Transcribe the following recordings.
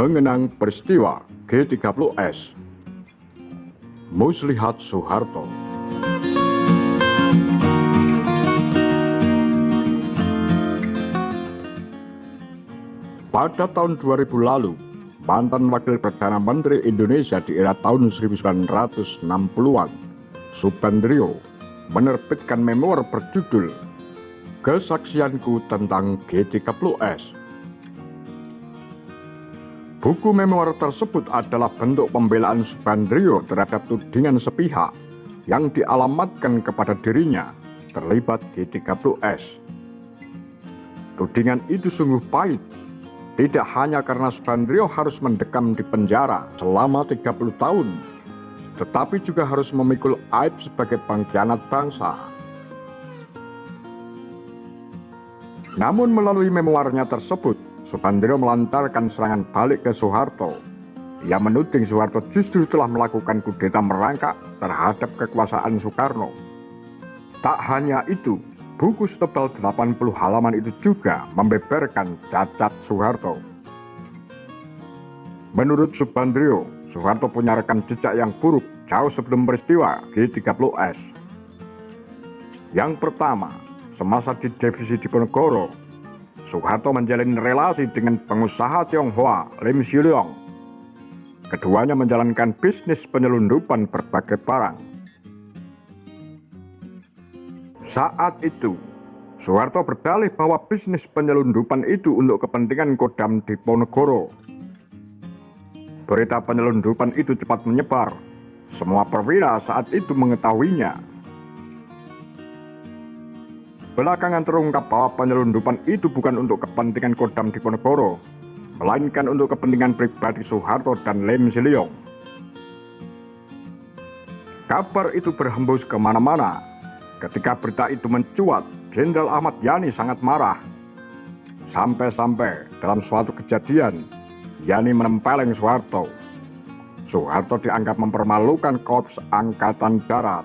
mengenang peristiwa G30S. Muslihat Soeharto. Pada tahun 2000 lalu, mantan Wakil Perdana Menteri Indonesia di era tahun 1960-an, Subandrio, menerbitkan memoir berjudul Kesaksianku tentang G30S. Buku memoir tersebut adalah bentuk pembelaan Subandrio terhadap tudingan sepihak yang dialamatkan kepada dirinya terlibat G30S. Tudingan itu sungguh pahit, tidak hanya karena Subandrio harus mendekam di penjara selama 30 tahun, tetapi juga harus memikul aib sebagai pengkhianat bangsa. Namun melalui memoarnya tersebut, Subandrio melantarkan serangan balik ke Soeharto. Ia menuding Soeharto justru telah melakukan kudeta merangkak terhadap kekuasaan Soekarno. Tak hanya itu, buku setebal 80 halaman itu juga membeberkan cacat Soeharto. Menurut Subandrio, Soeharto punya rekam jejak yang buruk jauh sebelum peristiwa G30S. Yang pertama, semasa di divisi Diponegoro, Soeharto menjalin relasi dengan pengusaha Tionghoa Lim Sileong. Keduanya menjalankan bisnis penyelundupan berbagai barang. Saat itu, Soeharto berdalih bahwa bisnis penyelundupan itu untuk kepentingan Kodam Diponegoro. Berita penyelundupan itu cepat menyebar. Semua perwira saat itu mengetahuinya. Belakangan terungkap bahwa penyelundupan itu bukan untuk kepentingan Kodam Diponegoro, melainkan untuk kepentingan pribadi Soeharto dan Lim Sileong. Kabar itu berhembus kemana-mana. Ketika berita itu mencuat, Jenderal Ahmad Yani sangat marah. Sampai-sampai dalam suatu kejadian, Yani menempeleng Soeharto. Soeharto dianggap mempermalukan Korps Angkatan Darat.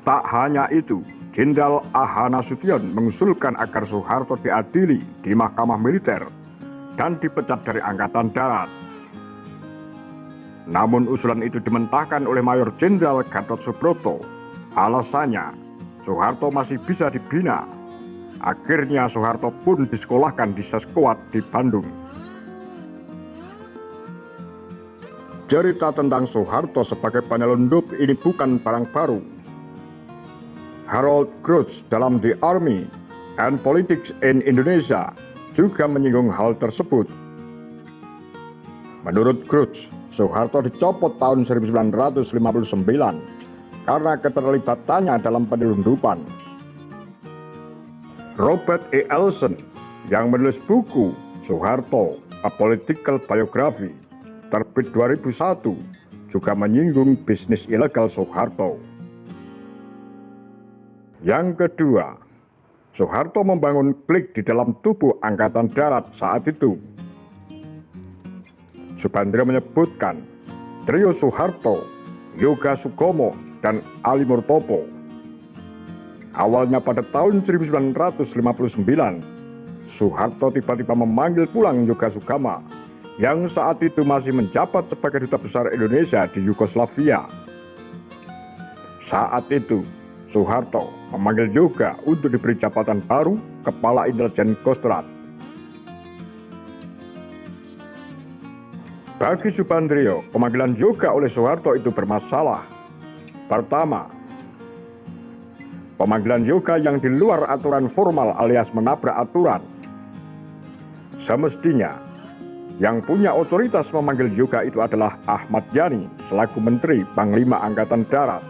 Tak hanya itu, Jenderal A.H. Nasution mengusulkan agar Soeharto diadili di Mahkamah Militer dan dipecat dari Angkatan Darat. Namun usulan itu dimentahkan oleh Mayor Jenderal Gatot Subroto. Alasannya, Soeharto masih bisa dibina. Akhirnya Soeharto pun disekolahkan di Seskoad di Bandung. Cerita tentang Soeharto sebagai penyelundup ini bukan barang baru. Harold Gross dalam The Army and Politics in Indonesia juga menyinggung hal tersebut. Menurut Gross, Soeharto dicopot tahun 1959 karena keterlibatannya dalam penyelundupan. Robert E. Ellison yang menulis buku Soeharto, A Political Biography, terbit 2001, juga menyinggung bisnis ilegal Soeharto. Yang kedua, Soeharto membangun klik di dalam tubuh Angkatan Darat saat itu. Subandrio menyebutkan trio Soeharto, Yoga Sugomo, dan Ali Murtopo. Awalnya pada tahun 1959, Soeharto tiba-tiba memanggil pulang Yoga Sugama yang saat itu masih menjabat sebagai Duta Besar Indonesia di Yugoslavia. Saat itu, Soeharto memanggil Yoga untuk diberi jabatan baru Kepala Intelijen Kostrad. Bagi Subandrio, pemanggilan Yoga oleh Soeharto itu bermasalah. Pertama, pemanggilan Yoga yang di luar aturan formal alias menabrak aturan. Semestinya, yang punya otoritas memanggil Yoga itu adalah Ahmad Yani selaku Menteri Panglima Angkatan Darat.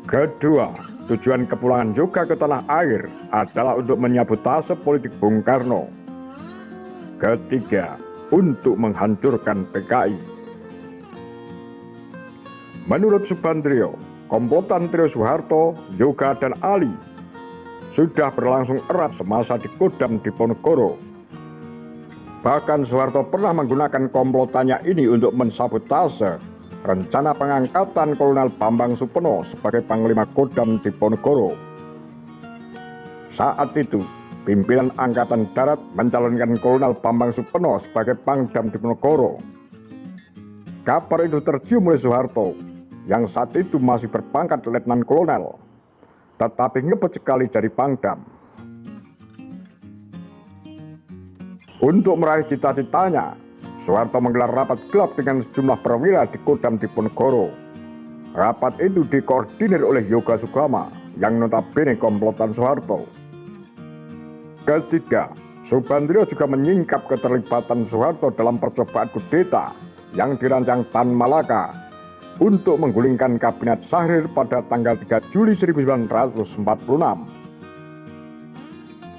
Kedua, tujuan kepulangan Yoga ke tanah air adalah untuk menyabotase politik Bung Karno. Ketiga, untuk menghancurkan PKI. Menurut Subandrio, komplotan trio Soeharto, Yoga, dan Ali sudah berlangsung erat semasa di Kodam Diponegoro. Bahkan Soeharto pernah menggunakan komplotannya ini untuk mensabotase rencana pengangkatan Kolonel Bambang Supono sebagai Panglima Kodam Diponegoro. Saat itu, pimpinan Angkatan Darat mencalonkan Kolonel Bambang Supeno sebagai Pangdam Diponegoro. Kabar itu tercium oleh Soeharto yang saat itu masih berpangkat Letnan Kolonel, tetapi ngebet sekali jadi Pangdam. Untuk meraih cita-citanya, Soeharto menggelar rapat gelap dengan sejumlah perwira di Kodam Diponegoro. Rapat itu dikoordinir oleh Yoga Sugama yang notabene komplotan Soeharto. Ketiga, Subandrio juga menyingkap keterlibatan Soeharto dalam percobaan kudeta yang dirancang Tan Malaka untuk menggulingkan Kabinet Syahrir pada tanggal 3 Juli 1946.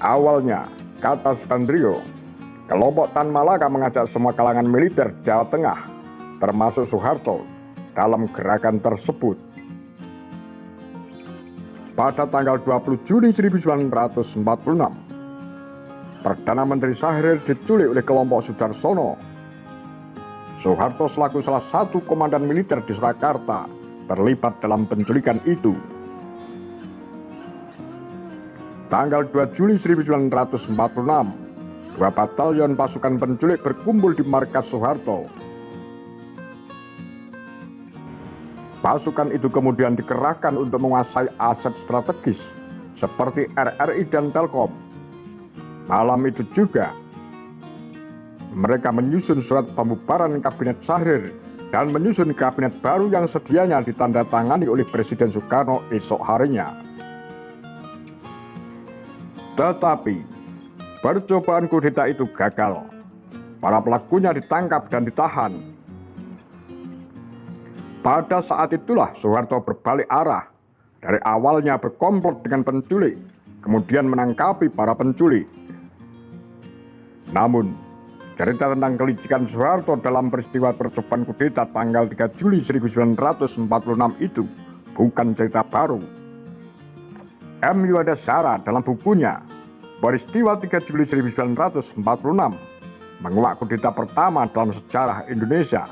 Awalnya, kata Subandrio, kelompok Tan Malaka mengajak semua kalangan militer Jawa Tengah, termasuk Soeharto, dalam gerakan tersebut. Pada tanggal 20 Juni 1946, Perdana Menteri Syahrir diculik oleh kelompok Sudarsono. Soeharto selaku salah satu komandan militer di Surakarta terlibat dalam penculikan itu. Tanggal 2 Juli 1946, 2 batalion pasukan penculik berkumpul di markas Soeharto. Pasukan itu kemudian dikerahkan untuk menguasai aset strategis seperti RRI dan Telkom. Malam itu juga, mereka menyusun surat pembubaran Kabinet Syahrir dan menyusun kabinet baru yang sedianya ditandatangani oleh Presiden Soekarno esok harinya. Tetapi, percobaan kudeta itu gagal. Para pelakunya ditangkap dan ditahan. Pada saat itulah Soeharto berbalik arah. Dari awalnya berkomplot dengan penculik, kemudian menangkapi para penculik. Namun, cerita tentang kelicikan Soeharto dalam peristiwa percobaan kudeta tanggal 3 Juli 1946 itu bukan cerita baru. M. Yuwadasara dalam bukunya Peristiwa 3 Juli 1946 menguak kudeta pertama dalam sejarah Indonesia,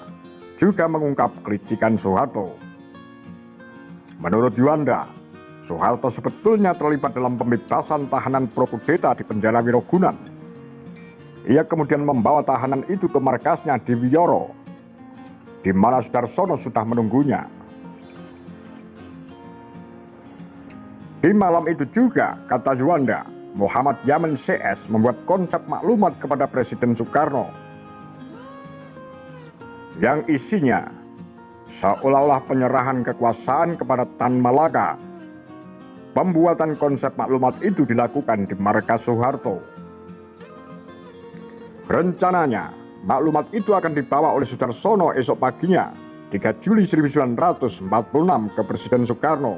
juga mengungkap kelicikan Soeharto. Menurut Yuanda, Soeharto sebetulnya terlibat dalam pembebasan tahanan pro kudeta di penjara Wirogunan. Ia kemudian membawa tahanan itu ke markasnya di Wiyoro, di mana Sudarsono sudah menunggunya. Di malam itu juga, kata Yuanda, Muhammad Yamin CS membuat konsep maklumat kepada Presiden Soekarno yang isinya seolah-olah penyerahan kekuasaan kepada Tan Malaka. Pembuatan konsep maklumat itu dilakukan di markas Soeharto. Rencananya, maklumat itu akan dibawa oleh Sudarsono esok paginya, 3 Juli 1946 ke Presiden Soekarno.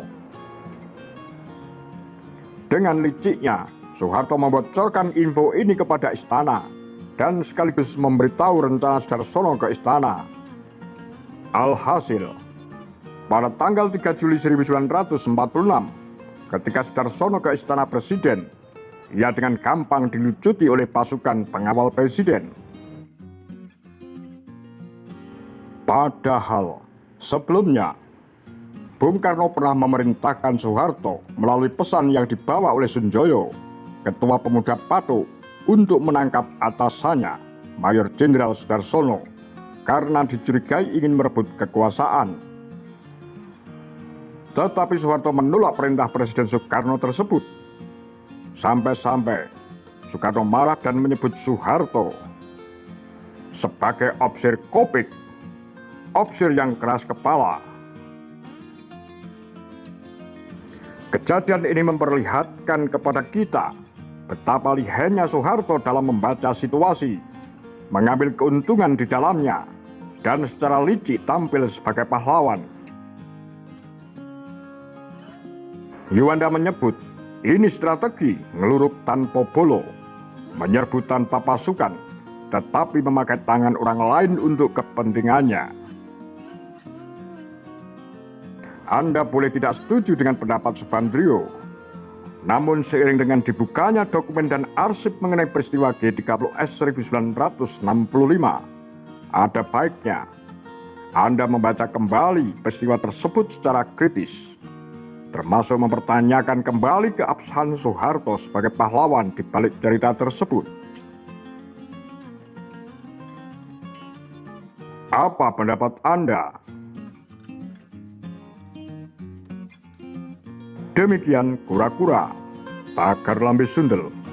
Dengan liciknya, Soeharto membocorkan info ini kepada istana dan sekaligus memberitahu rencana Sudarsono ke istana. Alhasil, pada tanggal 3 Juli 1946, ketika Sudarsono ke istana Presiden, ia dengan gampang dilucuti oleh pasukan pengawal Presiden. Padahal sebelumnya, Bung Karno pernah memerintahkan Soeharto melalui pesan yang dibawa oleh Sunjoyo, Ketua Pemuda Patu, untuk menangkap atasannya, Mayor Jenderal Sudarsono, karena dicurigai ingin merebut kekuasaan. Tetapi Soeharto menolak perintah Presiden Soekarno tersebut. Sampai-sampai Soekarno marah dan menyebut Soeharto sebagai opsir kopik, opsir yang keras kepala. Kejadian ini memperlihatkan kepada kita betapa lihainya Soeharto dalam membaca situasi, mengambil keuntungan di dalamnya, dan secara licik tampil sebagai pahlawan. Yuanda menyebut, ini strategi ngeluruk tanpa bolo, menyerbu tanpa pasukan, tetapi memakai tangan orang lain untuk kepentingannya. Anda boleh tidak setuju dengan pendapat Subandrio, namun seiring dengan dibukanya dokumen dan arsip mengenai peristiwa G30S 1965, ada baiknya Anda membaca kembali peristiwa tersebut secara kritis. termasuk mempertanyakan kembali keabsahan Soeharto sebagai pahlawan di balik cerita tersebut. Apa pendapat Anda? Demikian kura-kura, Pagar Lambe Sundel.